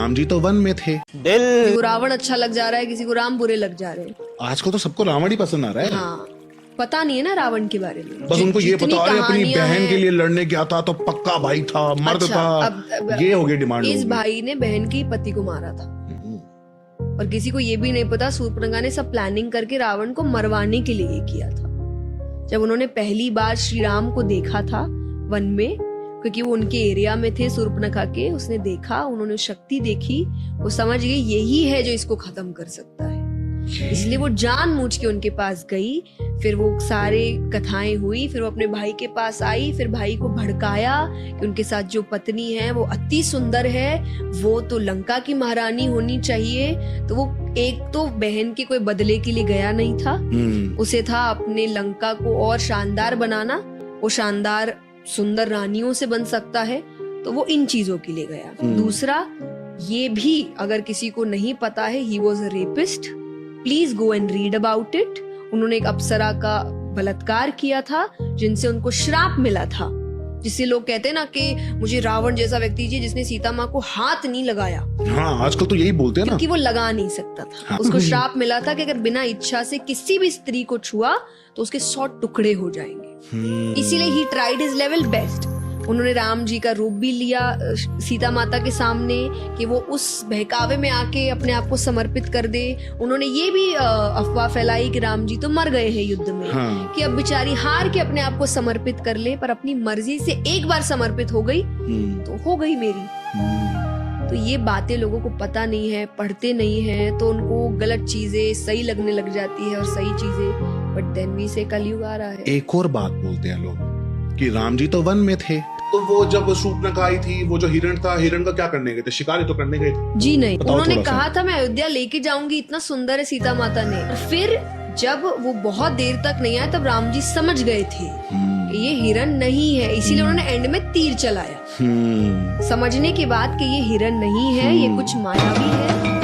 राम जी तो वन में थे। किसी को रावण अच्छा लग जा रहा है, किसी को राम बुरे लग जा रहे हैं। आजकल तो सबको रावण ही पसंद आ रहा है। हाँ, पता नहीं है ना रावण के बारे में। बस उनको ये पता है अपनी बहन के लिए लड़ने गया था तो पक्का भाई था, मर्द अच्छा, था। ये हो गई डिमांड। इस भाई ने बहन के पति को मारा था और किसी को ये भी नहीं पता शूर्पणखा ने सब प्लानिंग करके रावण को मरवाने के लिए किया था। जब उन्होंने पहली बार श्री राम को देखा था वन में, क्योंकि वो उनके एरिया में थे शूर्पणखा के, उसने देखा, उन्होंने शक्ति देखी, वो समझ गई यही है जो इसको खत्म कर सकता है। इसलिए वो जानबूझ के उनके पास गई। फिर वो सारे कथाएं हुई, फिर वो अपने भाई के पास आई, फिर भाई को भड़काया कि उनके साथ जो पत्नी है वो अति सुंदर है, वो तो लंका की महारानी होनी चाहिए। तो वो एक तो बहन के कोई बदले के लिए गया नहीं था, उसे था अपने लंका को और शानदार बनाना। वो शानदार सुंदर रानियों से बन सकता है, तो वो इन चीजों के लिए गया। दूसरा, ये भी अगर किसी को नहीं पता है, he was a rapist, please go and read about it. उन्होंने एक अप्सरा का बलात्कार किया था जिनसे उनको श्राप मिला था, जिससे लोग कहते हैं ना कि मुझे रावण जैसा व्यक्ति चाहिए जिसने सीता माँ को हाथ नहीं लगाया। हाँ, आजकल तो यही बोलते हैं ना, क्योंकि वो लगा नहीं सकता था। हाँ। उसको श्राप मिला था कि अगर बिना इच्छा से किसी भी स्त्री को छुआ तो उसके 100 टुकड़े हो जाएंगे। इसीलिए he tried his level best. उन्होंने राम जी का रूप भी लिया सीता माता के सामने कि वो उस बहकावे में आके अपने आप को समर्पित कर दे। उन्होंने ये भी अफवाह फैलाई कि राम जी तो मर गए हैं युद्ध में, हाँ। कि अब बेचारी हार के अपने आप को समर्पित कर ले, पर अपनी मर्जी से एक बार समर्पित हो गई तो हो गई मेरी। तो ये बातें लोगों को पता नहीं है, पढ़ते नहीं है, तो उनको गलत चीजें सही लगने लग जाती है और सही चीजें। बट देन भी से कलयुग आ रहा है। एक और बात बोलते हैं लोग कि राम जी तो वन में थे, तो वो जब शूर्पणखा आई थी, वो जो हिरण था, हिरण का क्या करने गए थे? शिकार ही तो करने गए थे। जी नहीं, उन्होंने कहा था मैं अयोध्या लेके जाऊंगी, इतना सुंदर है सीता माता ने। फिर जब वो बहुत देर तक नहीं आया तब राम जी समझ गए थे कि ये हिरण नहीं है, इसीलिए उन्होंने एंड में तीर चलाया, समझने के बाद कि ये हिरण नहीं है, ये कुछ मायावी है।